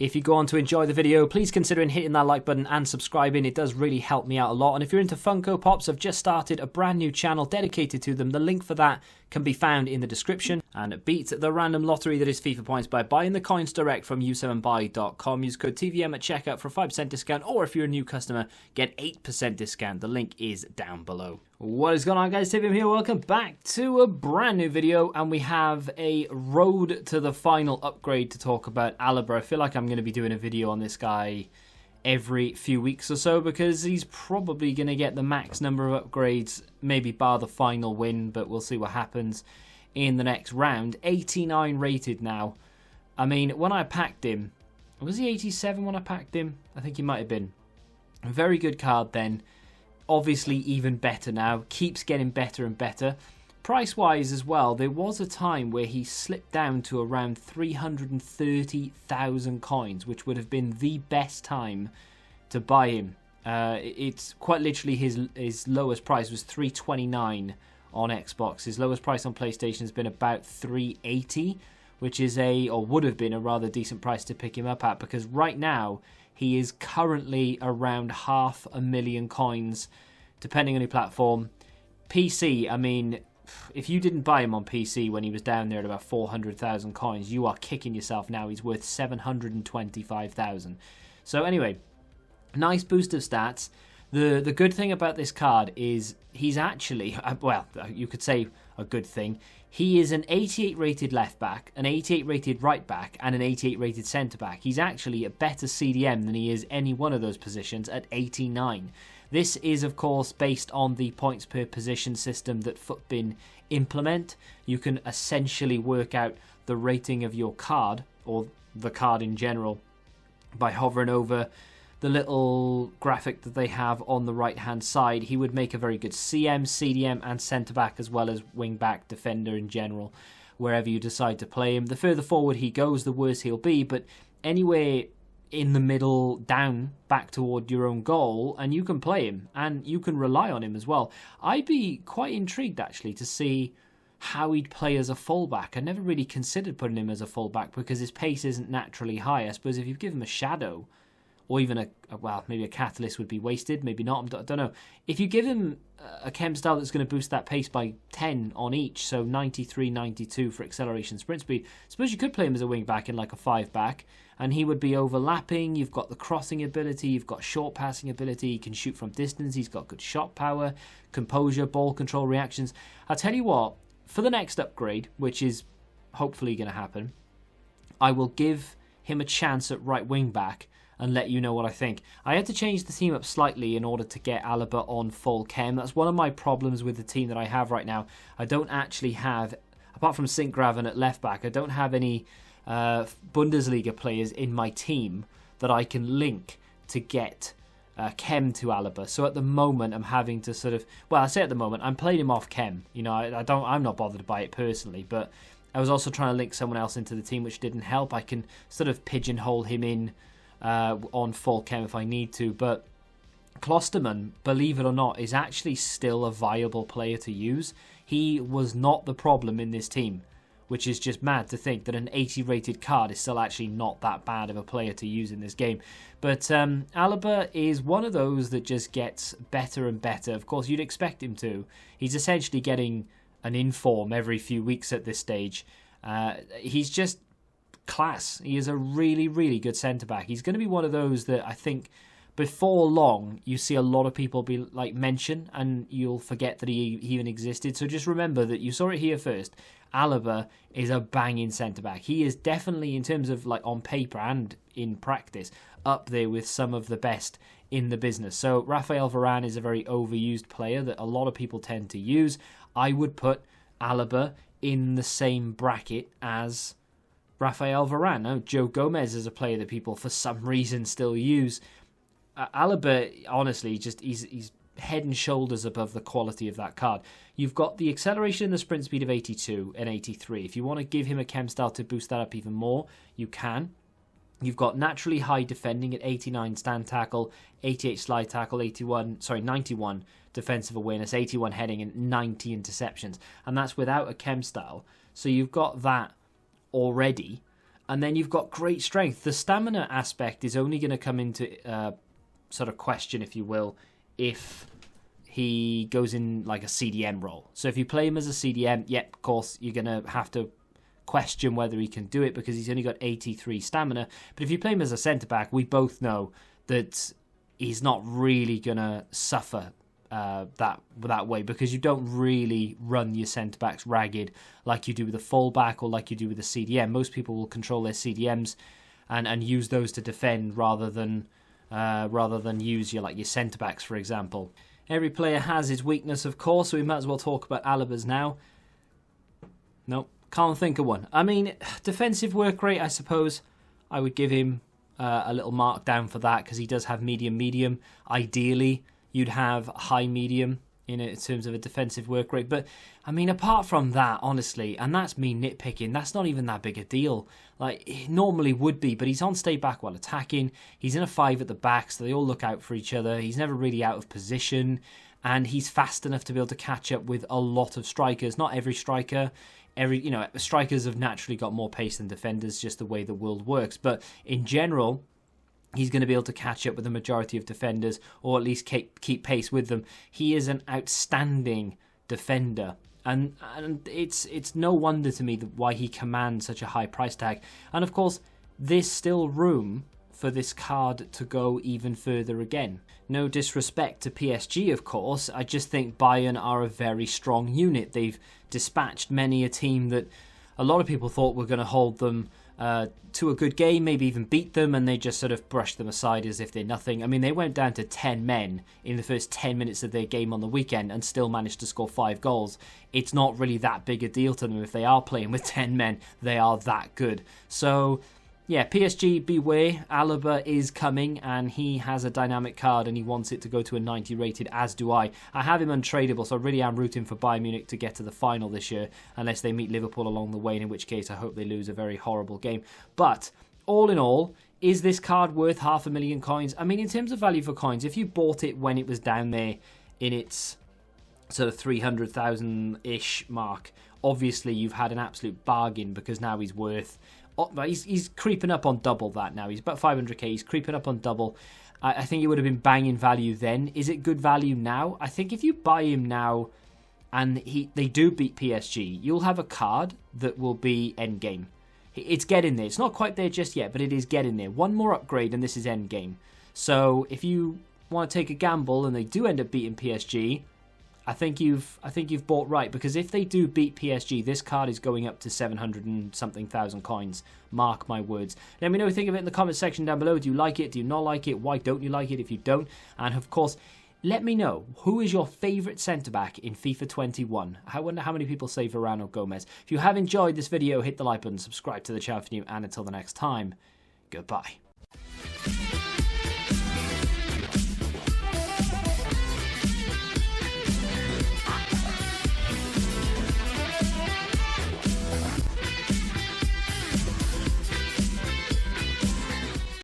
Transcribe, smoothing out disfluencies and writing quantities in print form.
If you go on to enjoy the video, please consider hitting that like button and subscribing. It does really help me out a lot. And if you're into Funko Pops, I've just started a brand new channel dedicated to them. The link for that can be found in the description. And beat the random lottery that is FIFA points by buying the coins direct from u7buy.com. Use code TVM at checkout for a 5% discount, or if you're a new customer, get 8% discount. The link is down below. What is going on, guys? TVM here. Welcome back to a brand new video, and we have a road to the final upgrade to talk about. Alaba. I feel like I'm going to be doing a video on this guy every few weeks or so, because he's probably going to get the max number of upgrades, maybe bar the final win, but we'll see what happens in the next round. 89 rated now. I mean, when I packed him, was he 87 when I packed him? I think he might have been. A very good card then. Obviously even better now. Keeps getting better and better. Price-wise as well, there was a time where he slipped down to around 330,000 coins, which would have been the best time to buy him. It's quite literally his lowest price was 329 on Xbox. His lowest price on PlayStation has been about 380, which is or would have been a rather decent price to pick him up at, because right now he is currently around 500,000 coins, depending on your platform. PC, I mean, if you didn't buy him on PC when he was down there at about 400,000 coins, you are kicking yourself now. He's worth 725,000. So anyway, nice boost of stats. The good thing about this card is he's actually, well, you could say a good thing. He is an 88 rated left back, an 88 rated right back, and an 88 rated centre back. He's actually a better CDM than he is any one of those positions at 89. This is, of course, based on the points per position system that Futbin implement. You can essentially work out the rating of your card, or the card in general, by hovering over the little graphic that they have on the right hand side. He would make a very good CM, CDM and centre back, as well as wing back, defender in general, wherever you decide to play him. The further forward he goes, the worse he'll be, but anywhere in the middle, down, back toward your own goal, and you can play him, and you can rely on him as well. I'd be quite intrigued actually to see how he'd play as a fullback. I never really considered putting him as a fullback because his pace isn't naturally high. I suppose if you give him a shadow, or even well, maybe a catalyst would be wasted, maybe not, I don't know. If you give him a chem style that's going to boost that pace by 10 on each, so 93, 92 for acceleration, sprint speed, suppose you could play him as a wing back in like a 5-back, and he would be overlapping. You've got the crossing ability, you've got short passing ability, he can shoot from distance, he's got good shot power, composure, ball control, reactions. I'll tell you what, for the next upgrade, which is hopefully going to happen, I will give him a chance at right wing back and let you know what I think. I had to change the team up slightly in order to get Alaba on full chem. That's one of my problems with the team that I have right now. I don't actually have, apart from Sinkgraven at left back, I don't have any Bundesliga players in my team that I can link to get chem to Alaba. So at the moment I'm having to sort of, well, I say at the moment, I'm playing him off chem. You know, I'm not bothered by it personally, but I was also trying to link someone else into the team, which didn't help. I can sort of pigeonhole him in on full chem if I need to, but Klosterman, believe it or not, is actually still a viable player to use. He was not the problem in this team, which is just mad to think that an 80 rated card is still actually not that bad of a player to use in this game. But Alaba is one of those that just gets better and better. Of course, you'd expect him to. He's essentially getting an inform every few weeks at this stage. He's just class. He is a really, really good centre-back. He's going to be one of those that I think before long you see a lot of people be like mention, and you'll forget that he even existed. So just remember that you saw it here first. Alaba is a banging centre-back. He is definitely, in terms of like on paper and in practice, up there with some of the best in the business. So Rafael Varane is a very overused player that a lot of people tend to use. I would put Alaba in the same bracket as Rafael Varane. No, Joe Gomez is a player that people for some reason still use. Alaba, honestly, just he's head and shoulders above the quality of that card. You've got the acceleration and the sprint speed of 82 and 83. If you want to give him a chem style to boost that up even more, you can. You've got naturally high defending at 89 stand tackle, 88 slide tackle, 91 defensive awareness, 81 heading, and 90 interceptions. And that's without a chem style. So you've got that already. And then you've got great strength. The stamina aspect is only going to come into sort of question, if you will, if he goes in like a CDM role. So if you play him as a CDM, of course, you're going to have to question whether he can do it because he's only got 83 stamina. But if you play him as a centre-back, we both know that he's not really going to suffer that way, because you don't really run your centre-backs ragged like you do with a full-back or like you do with a CDM. Most people will control their CDMs and use those to defend rather than use your centre-backs, for example. Every player has his weakness, of course, so we might as well talk about Alaba's now. Nope, can't think of one. I mean, defensive work rate, I suppose I would give him a little mark down for that, because he does have medium. Ideally, you'd have high-medium in terms of a defensive work rate. But, I mean, apart from that, honestly, and that's me nitpicking, that's not even that big a deal. Like, it normally would be, but he's on stay back while attacking. He's in a 5 at the back, so they all look out for each other. He's never really out of position, and he's fast enough to be able to catch up with a lot of strikers. Not every striker. Strikers have naturally got more pace than defenders, just the way the world works. But in general, he's going to be able to catch up with the majority of defenders, or at least keep pace with them. He is an outstanding defender, and it's no wonder to me why he commands such a high price tag. And of course, there's still room for this card to go even further again. No disrespect to PSG, of course. I just think Bayern are a very strong unit. They've dispatched many a team that a lot of people thought were going to hold them to a good game, maybe even beat them, and they just sort of brushed them aside as if they're nothing. I mean, they went down to 10 men in the first 10 minutes of their game on the weekend and still managed to score 5 goals. It's not really that big a deal to them if they are playing with 10 men. They are that good. So, yeah, PSG, beware. Alaba is coming, and he has a dynamic card, and he wants it to go to a 90 rated, as do I. I have him untradeable, so I really am rooting for Bayern Munich to get to the final this year, unless they meet Liverpool along the way, in which case I hope they lose a very horrible game. But, all in all, is this card worth 500,000 coins? I mean, in terms of value for coins, if you bought it when it was down there in its sort of 300,000-ish mark, obviously you've had an absolute bargain, because now he's worth... He's creeping up on double that now. He's about 500k. He's creeping up on double. I think it would have been banging value then. Is it good value now? I think if you buy him now and they do beat PSG, you'll have a card that will be endgame. It's getting there. It's not quite there just yet, but it is getting there. One more upgrade and this is endgame. So if you want to take a gamble and they do end up beating PSG, I think you've bought right, because if they do beat PSG, this card is going up to 700 and something thousand coins. Mark my words. Let me know what you think of it in the comment section down below. Do you like it? Do you not like it? Why don't you like it if you don't? And of course, let me know, who is your favourite centre-back in FIFA 21? I wonder how many people say Varane or Gomez. If you have enjoyed this video, hit the like button, subscribe to the channel if you're new, and until the next time, goodbye.